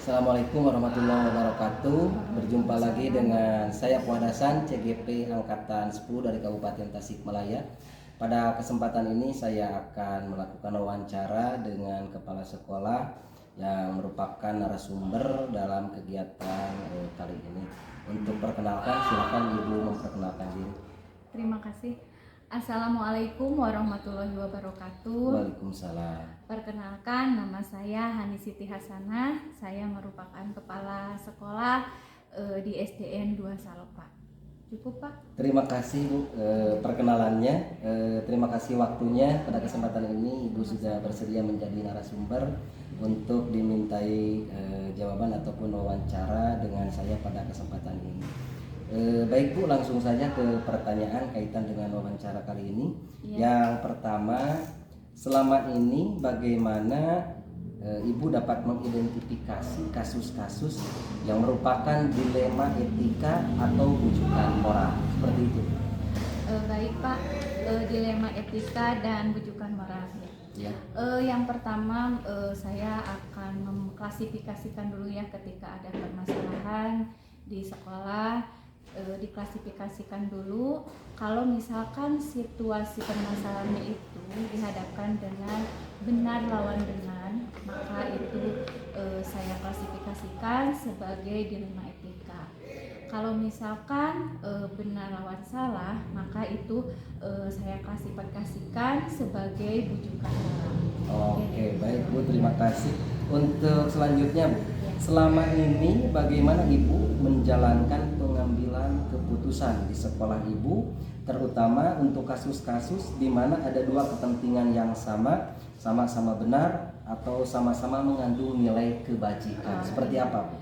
Assalamualaikum warahmatullahi wabarakatuh. Berjumpa lagi dengan saya Fuad Hasan, CGP Angkatan 10 dari Kabupaten Tasikmalaya. Pada kesempatan ini saya akan melakukan wawancara dengan kepala sekolah yang merupakan narasumber dalam kegiatan kali ini. Untuk perkenalkan, silakan Ibu memperkenalkan diri. Terima kasih. Assalamualaikum warahmatullahi wabarakatuh. Waalaikumsalam. Perkenalkan, nama saya Hani Siti Hasanah. Saya merupakan kepala sekolah di SDN 2 Salopa. Cukup, Pak? Terima kasih Bu perkenalannya. Terima kasih waktunya. Pada kesempatan ini Ibu sudah bersedia menjadi narasumber untuk dimintai jawaban ataupun wawancara dengan saya pada kesempatan ini. Baik Bu, langsung saja ke pertanyaan kaitan dengan wawancara kali ini. Yang pertama, selama ini bagaimana Ibu dapat mengidentifikasi kasus-kasus yang merupakan dilema etika atau bujukan moral, seperti itu? Baik Pak, dilema etika dan bujukan moral ya. Yang pertama saya akan mengklasifikasikan dulu ya, ketika ada permasalahan di sekolah. Diklasifikasikan dulu. Kalau misalkan situasi permasalahannya itu dihadapkan dengan benar lawan benar, maka itu saya klasifikasikan sebagai dilema etika. Kalau misalkan benar lawan salah, maka itu saya klasifikasikan sebagai bujukan moral. Oke, baik Bu, terima kasih. Untuk selanjutnya Bu, selama ini bagaimana Ibu menjalankan pengambilan keputusan di sekolah Ibu, terutama untuk kasus-kasus di mana ada dua kepentingan yang sama-sama benar atau sama-sama mengandung nilai kebajikan? Seperti apa Bu?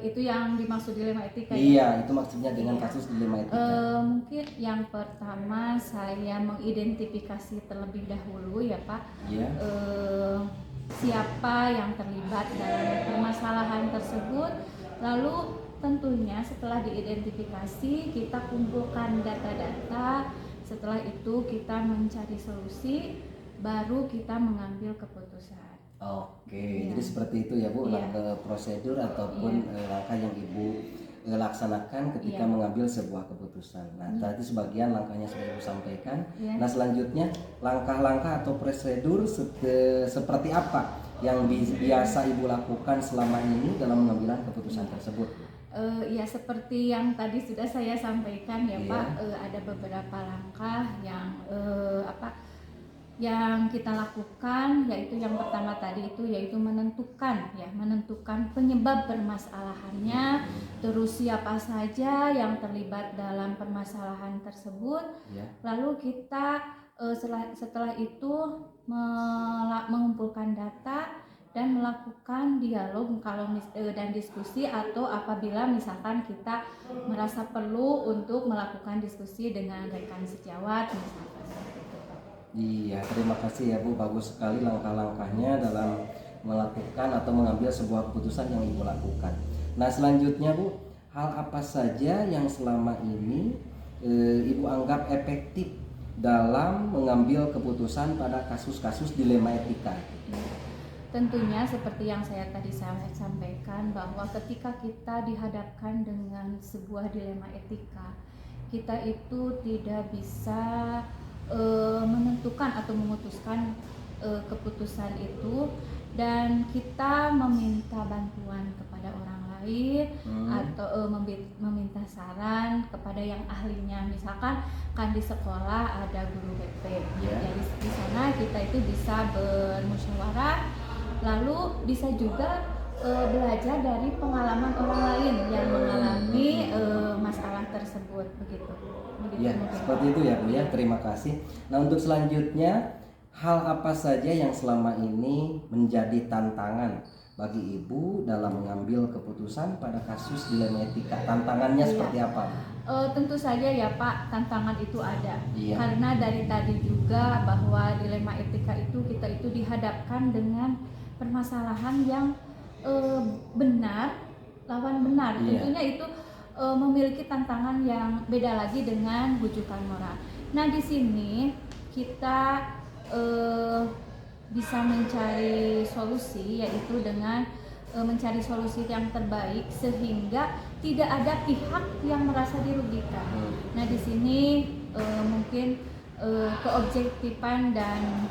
Itu yang dimaksud dilema etika ya? Iya, itu maksudnya dengan kasus dilema etika. Mungkin yang pertama saya mengidentifikasi terlebih dahulu ya Pak. Iya. Siapa yang terlibat dalam permasalahan tersebut, lalu tentunya setelah diidentifikasi kita kumpulkan data-data, setelah itu kita mencari solusi, baru kita mengambil keputusan. Oke, jadi seperti itu ya Bu, langkah prosedur ataupun langkah yang Ibu laksanakan ketika mengambil sebuah keputusan. Nah, tadi sebagian langkahnya sudah Ibu sampaikan. Nah, selanjutnya langkah-langkah atau prosedur seperti apa yang biasa Ibu lakukan selama ini dalam mengambil keputusan tersebut? Ya seperti yang tadi sudah saya sampaikan ya Pak, ada beberapa langkah yang kita lakukan, yaitu yang pertama tadi itu yaitu menentukan penyebab permasalahannya, terus siapa saja yang terlibat dalam permasalahan tersebut. Lalu kita setelah itu mengumpulkan data dan melakukan dialog dan diskusi, atau apabila misalkan kita merasa perlu untuk melakukan diskusi dengan rekan sejawat misalkan. Iya, terima kasih ya Bu, bagus sekali langkah-langkahnya dalam melakukan atau mengambil sebuah keputusan yang Ibu lakukan. Nah, selanjutnya Bu, hal apa saja yang selama ini Ibu anggap efektif dalam mengambil keputusan pada kasus-kasus dilema etika? Tentunya seperti yang saya tadi sampaikan, bahwa ketika kita dihadapkan dengan sebuah dilema etika, kita itu tidak bisa menentukan atau memutuskan keputusan itu, dan kita meminta bantuan kepada orang lain atau meminta saran kepada yang ahlinya. Misalkan kan di sekolah ada guru BP, jadi di sana kita itu bisa bermusyawarah, lalu bisa juga belajar dari pengalaman orang lain yang mengalami masalah tersebut, begitu. Ya, seperti itu ya Bu ya, terima kasih. Nah, untuk selanjutnya, hal apa saja yang selama ini menjadi tantangan bagi Ibu dalam mengambil keputusan pada kasus dilema etika? Tantangannya seperti apa? Tentu saja ya Pak, tantangan itu ada. Karena dari tadi juga bahwa dilema etika itu kita itu dihadapkan dengan permasalahan yang benar lawan benar. Tentunya itu memiliki tantangan yang beda lagi dengan bujukan moral. Nah, di sini kita bisa mencari solusi, yaitu dengan mencari solusi yang terbaik sehingga tidak ada pihak yang merasa dirugikan. Nah, di sini mungkin keobjektifan dan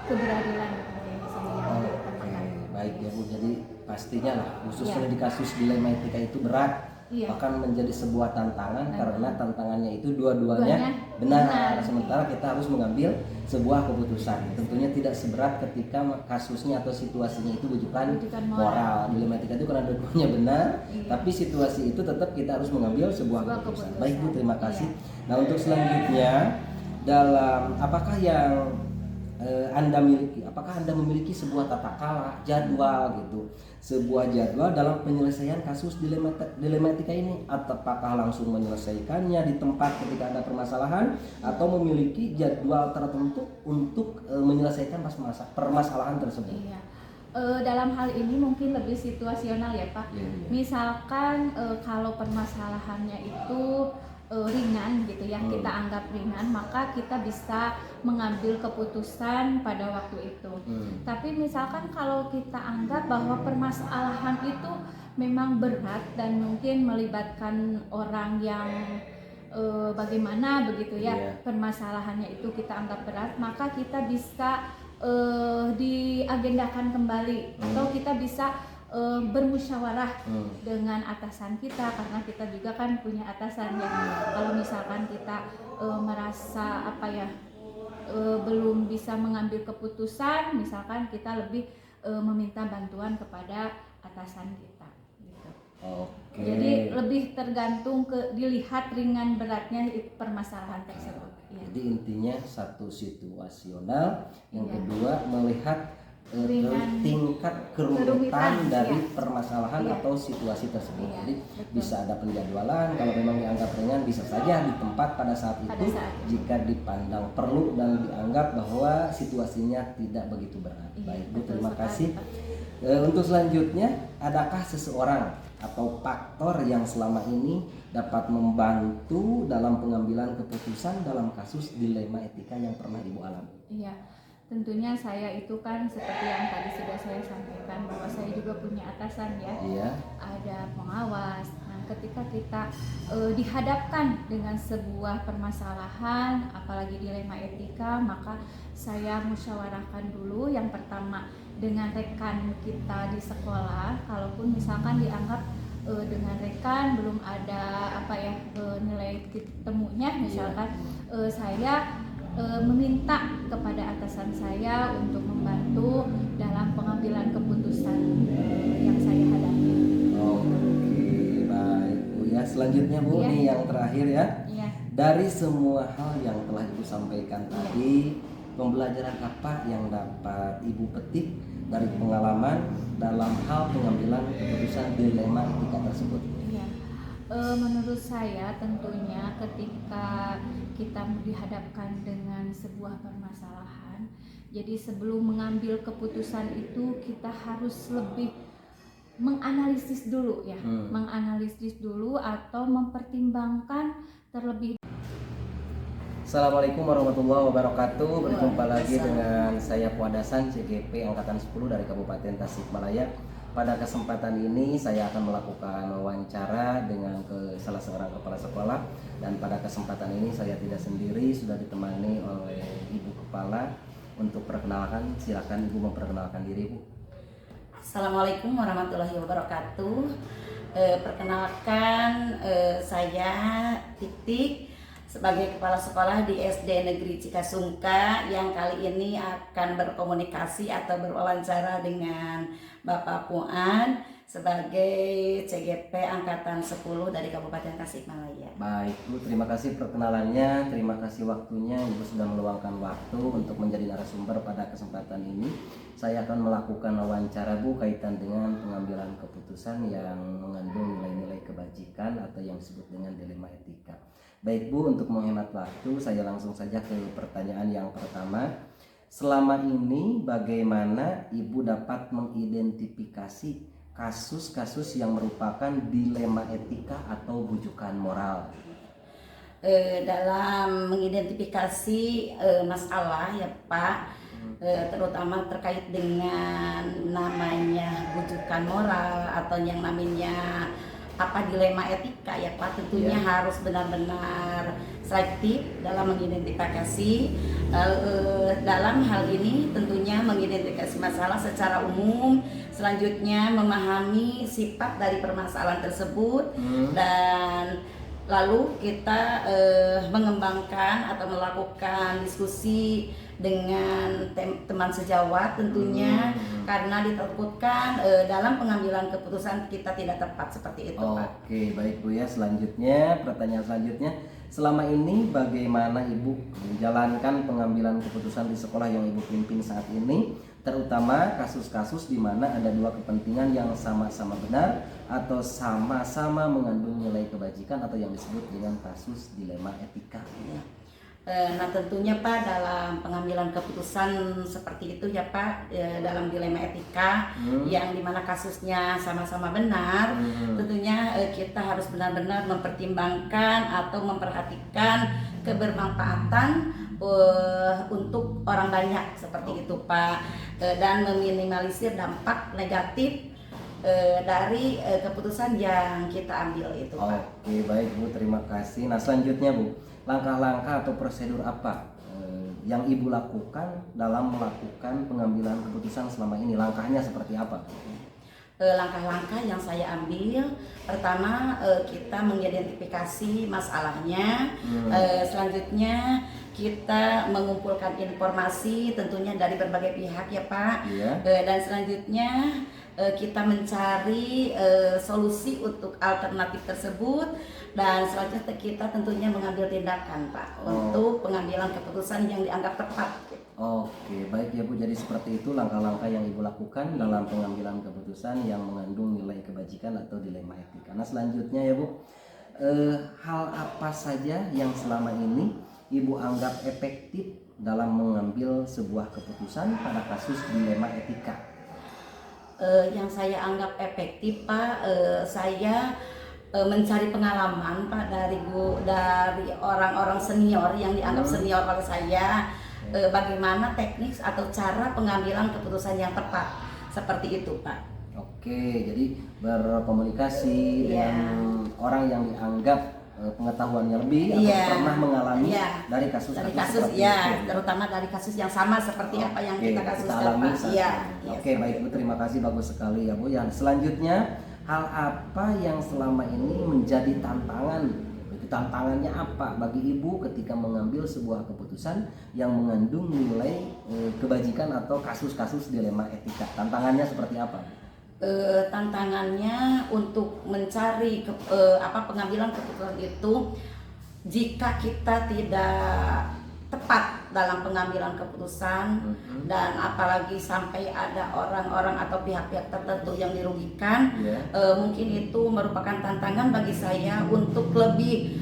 keberadilan yang di sini yang diutamakan. Baik ya Bu, jadi pastinya lah khususnya Ya. di kasus dilema etika itu berat, Iya. akan menjadi sebuah tantangan Benar. karena tantangannya itu dua-duanya Duanya benar. benar. Sementara kita harus mengambil sebuah keputusan. Tentunya tidak seberat ketika kasusnya atau situasinya itu rujukan Rujukan moral. moral. Dilema etika itu karena dua-duanya benar, Iya. tapi situasi itu tetap kita harus mengambil sebuah Sebuah keputusan. keputusan. Baik Bu, terima kasih. Iya. Nah, untuk selanjutnya dalam apakah yang Anda miliki, apakah Anda memiliki sebuah tata cara, jadwal gitu, sebuah jadwal dalam penyelesaian kasus dilema etika ini, atau apakah langsung menyelesaikannya di tempat ketika ada permasalahan, atau memiliki jadwal tertentu untuk menyelesaikan permasalahan tersebut? Iya. Dalam hal ini mungkin lebih situasional ya Pak. Iya. Misalkan kalau permasalahannya itu ringan gitu ya, kita anggap ringan, maka kita bisa mengambil keputusan pada waktu itu. Tapi misalkan kalau kita anggap bahwa permasalahan itu memang berat dan mungkin melibatkan orang yang bagaimana begitu ya, Iya. permasalahannya itu kita anggap berat, maka kita bisa diagendakan kembali atau kita bisa bermusyawarah dengan atasan kita, karena kita juga kan punya atasan ya. Kalau misalkan kita merasa belum bisa mengambil keputusan, misalkan kita lebih meminta bantuan kepada atasan kita gitu. Oke. Jadi lebih tergantung dilihat ringan beratnya permasalahan tersebut ya. Jadi intinya satu situasional, yang Iya. kedua melihat Ringan. tingkat kerumitan Kerumitan, dari iya. permasalahan Iya. atau situasi tersebut. Iya, Jadi betul. bisa ada penjadwalan, kalau memang dianggap ringan bisa saja di tempat pada saat Pada itu, saat itu. jika dipandang perlu dan dianggap bahwa situasinya tidak begitu berat. Iya, Baik Bu, betul terima sekali, kasih. Pak. Untuk selanjutnya, adakah seseorang atau faktor yang selama ini dapat membantu dalam pengambilan keputusan dalam kasus dilema etika yang pernah Ibu alami? Iya, tentunya saya itu kan seperti yang tadi sudah saya sampaikan bahwa saya juga punya atasan ya, Iya. ada pengawas. Nah, ketika kita dihadapkan dengan sebuah permasalahan, apalagi dilema etika, maka saya musyawarahkan dulu yang pertama dengan rekan kita di sekolah. Kalaupun misalkan dianggap dengan rekan belum ada nilai temunya, misalkan saya meminta kepada atasan saya untuk membantu dalam pengambilan keputusan yang saya hadapi. Oke, baik Bu ya. Selanjutnya Bu, Iya. nih yang terakhir ya. Iya. Dari semua hal yang telah Ibu sampaikan tadi, pembelajaran apa yang dapat Ibu petik dari pengalaman dalam hal pengambilan keputusan dilema etika tersebut? Iya. Menurut saya tentunya ketika kita dihadapkan dengan sebuah permasalahan, jadi sebelum mengambil keputusan itu kita harus lebih menganalisis dulu ya, menganalisis dulu atau mempertimbangkan terlebih. Assalamualaikum warahmatullahi wabarakatuh. Berjumpa lagi dengan saya Puadasan CGP Angkatan 10 dari Kabupaten Tasikmalaya. Pada kesempatan ini saya akan melakukan wawancara dengan salah seorang kepala sekolah, dan pada kesempatan ini saya tidak sendiri, sudah ditemani oleh Ibu Kepala. Untuk perkenalkan, silakan Ibu memperkenalkan diri Bu. Assalamualaikum warahmatullahi wabarakatuh. Perkenalkan, saya Titik sebagai kepala sekolah di SD Negeri Cikasungka yang kali ini akan berkomunikasi atau berwawancara dengan Bapak Puan sebagai CGP Angkatan 10 dari Kabupaten Tasikmalaya. Baik Bu, terima kasih perkenalannya, terima kasih waktunya. Ibu sudah meluangkan waktu untuk menjadi narasumber pada kesempatan ini. Saya akan melakukan wawancara Bu kaitan dengan pengambilan keputusan yang mengandung nilai-nilai kebajikan atau yang disebut dengan dilema etika. Baik Bu, untuk menghemat waktu saya langsung saja ke pertanyaan yang pertama. Selama ini bagaimana Ibu dapat mengidentifikasi kasus-kasus yang merupakan dilema etika atau bujukan moral? Dalam mengidentifikasi masalah ya Pak, terutama terkait dengan namanya bujukan moral atau yang namanya dilema etika ya Pak, tentunya harus benar-benar selektif dalam mengidentifikasi dalam hal ini, tentunya mengidentifikasi masalah secara umum, selanjutnya memahami sifat dari permasalahan tersebut, dan lalu kita mengembangkan atau melakukan diskusi dengan teman sejawat tentunya, karena ditakutkan dalam pengambilan keputusan kita tidak tepat seperti itu Pak. Oke, baik Bu ya. Selanjutnya, pertanyaan selanjutnya, selama ini bagaimana Ibu menjalankan pengambilan keputusan di sekolah yang Ibu pimpin saat ini, terutama kasus-kasus di mana ada dua kepentingan yang sama-sama benar atau sama-sama mengandung nilai kebajikan atau yang disebut dengan kasus dilema etika. Nah tentunya Pak, dalam pengambilan keputusan seperti itu ya Pak, dalam dilema etika yang dimana kasusnya sama-sama benar, tentunya kita harus benar-benar mempertimbangkan atau memperhatikan kebermanfaatan untuk orang banyak seperti itu Pak, dan meminimalisir dampak negatif dari keputusan yang kita ambil itu Pak. Oke, baik Bu, terima kasih. Nah selanjutnya Bu, langkah-langkah atau prosedur apa yang Ibu lakukan dalam melakukan pengambilan keputusan selama ini? Langkahnya seperti apa? Langkah-langkah yang saya ambil, pertama kita mengidentifikasi masalahnya, selanjutnya kita mengumpulkan informasi tentunya dari berbagai pihak ya Pak, dan selanjutnya kita mencari solusi untuk alternatif tersebut, dan selanjutnya kita tentunya mengambil tindakan Pak untuk pengambilan keputusan yang dianggap tepat. Oke, baik ya Bu, jadi seperti itu langkah-langkah yang Ibu lakukan dalam pengambilan keputusan yang mengandung nilai kebajikan atau dilema etika. Nah selanjutnya ya Bu, hal apa saja yang selama ini Ibu anggap efektif dalam mengambil sebuah keputusan pada kasus dilema etika? Yang saya anggap efektif Pak, saya mencari pengalaman Pak dari orang-orang senior yang dianggap senior oleh saya, bagaimana teknik atau cara pengambilan keputusan yang tepat seperti itu Pak. Oke, jadi berkomunikasi dengan orang yang dianggap pengetahuannya lebih atau pernah mengalami dari kasus-kasus terutama dari kasus yang sama seperti apa yang kita alami Pak. Oke, baik Bu, terima kasih, bagus sekali ya Bu. Yang selanjutnya, hal apa yang selama ini menjadi tantangannya apa bagi Ibu ketika mengambil sebuah keputusan yang mengandung nilai kebajikan atau kasus-kasus dilema etika? Tantangannya seperti apa? Tantangannya untuk mencari pengambilan keputusan itu, jika kita tidak tepat dalam pengambilan keputusan, dan apalagi sampai ada orang-orang atau pihak-pihak tertentu yang dirugikan, mungkin itu merupakan tantangan bagi saya untuk lebih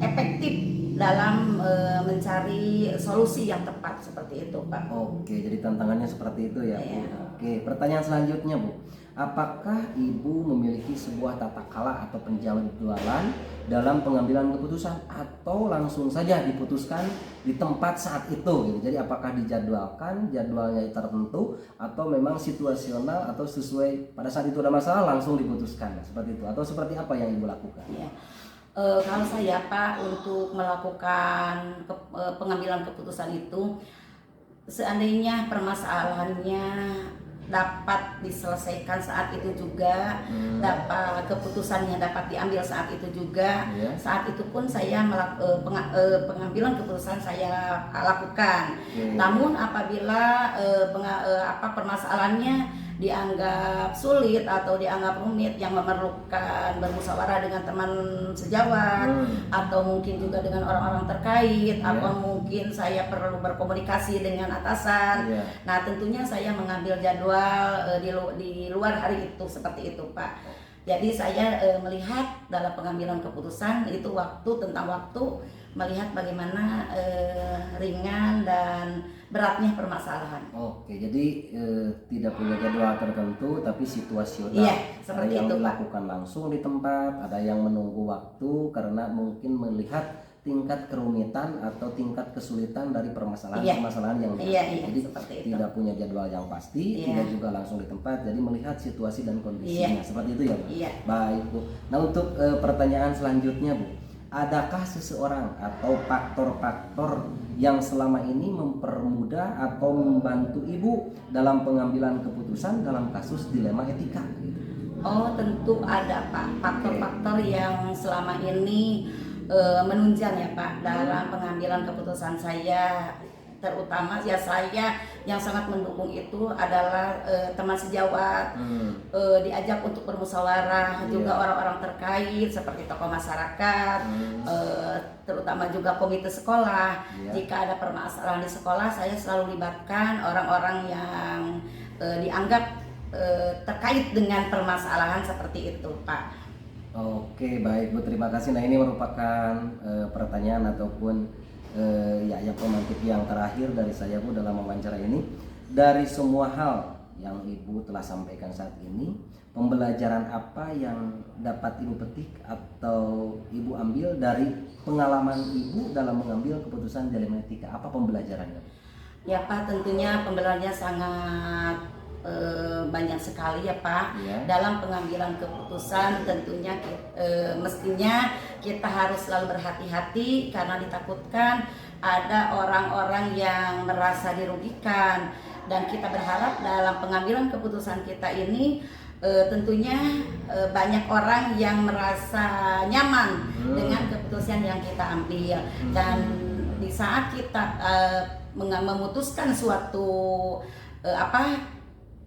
efektif dalam mencari solusi yang tepat seperti itu Pak. Oke, jadi tantangannya seperti itu ya Bu. Oke, pertanyaan selanjutnya Bu, apakah Ibu memiliki sebuah tata kelola atau penjadwalan dalam pengambilan keputusan atau langsung saja diputuskan di tempat saat itu gitu? Jadi apakah dijadwalkan, jadwalnya tertentu, atau memang situasional atau sesuai pada saat itu ada masalah langsung diputuskan seperti itu, atau seperti apa yang Ibu lakukan? Kalau saya Pak, untuk melakukan pengambilan keputusan itu, seandainya permasalahannya dapat diselesaikan saat itu juga, dapat keputusannya dapat diambil saat itu juga, saat itu pun saya pengambilan keputusan saya lakukan. Namun apabila permasalahannya dianggap sulit atau dianggap rumit yang memerlukan bermusyawarah dengan teman sejawat, atau mungkin juga dengan orang-orang terkait, atau mungkin saya perlu berkomunikasi dengan atasan. Nah tentunya saya mengambil jadwal di luar hari itu seperti itu Pak. Jadi saya melihat dalam pengambilan keputusan itu tentang waktu, melihat bagaimana ringan dan beratnya permasalahan. Oke, jadi tidak punya jadwal tertentu tapi situasional. Seperti ada yang itu, dilakukan langsung di tempat, ada yang menunggu waktu karena mungkin melihat tingkat kerumitan atau tingkat kesulitan dari permasalahan-permasalahan yang Iya, jadi seperti itu. tidak punya jadwal yang pasti, tidak juga langsung di tempat, jadi melihat situasi dan kondisinya seperti itu ya Bu. Iya. Baik Bu. Nah untuk pertanyaan selanjutnya Bu, adakah seseorang atau faktor-faktor yang selama ini mempermudah atau membantu Ibu dalam pengambilan keputusan dalam kasus dilema etika? Oh, tentu ada Pak, faktor-faktor yang selama ini menunjang ya Pak dalam pengambilan keputusan saya. Terutama ya saya yang sangat mendukung itu adalah teman sejawat, diajak untuk bermusyawarah, juga orang-orang terkait seperti tokoh masyarakat, terutama juga komite sekolah. Jika ada permasalahan di sekolah, saya selalu libatkan orang-orang yang dianggap terkait dengan permasalahan seperti itu Pak. Oke, baik Bu, terima kasih. Nah ini merupakan pertanyaan ataupun yang pemantik yang terakhir dari saya Bu dalam wawancara ini. Dari semua hal yang Ibu telah sampaikan saat ini, pembelajaran apa yang dapat Ibu petik atau Ibu ambil dari pengalaman Ibu dalam mengambil keputusan dilema etika? Apa pembelajarannya? Ya Pak, tentunya pembelajarannya sangat banyak sekali ya Pak. Dalam pengambilan keputusan tentunya mestinya kita harus selalu berhati-hati karena ditakutkan ada orang-orang yang merasa dirugikan, dan kita berharap dalam pengambilan keputusan kita ini tentunya banyak orang yang merasa nyaman dengan keputusan yang kita ambil, dan di saat kita memutuskan suatu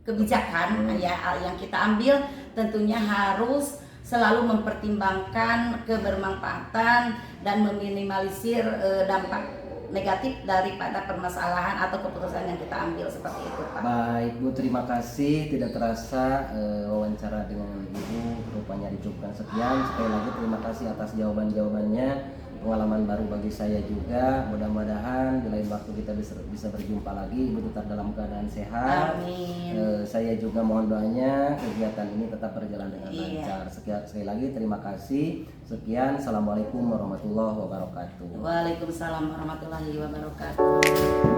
kebijakan yang kita ambil, tentunya harus selalu mempertimbangkan kebermanfaatan dan meminimalisir dampak negatif daripada permasalahan atau keputusan yang kita ambil, seperti itu Pak. Baik Bu, terima kasih. Tidak terasa wawancara dengan Ibu rupanya dicukupkan sekian. Sekali lagi terima kasih atas jawaban-jawabannya. Pengalaman baru bagi saya juga. Mudah-mudahan di lain waktu kita bisa berjumpa lagi. Ibu tetap dalam keadaan sehat. Amin. Saya juga mohon doanya kegiatan ini tetap berjalan dengan lancar. Sekali lagi terima kasih. Sekian. Assalamualaikum warahmatullahi wabarakatuh. Waalaikumsalam warahmatullahi wabarakatuh.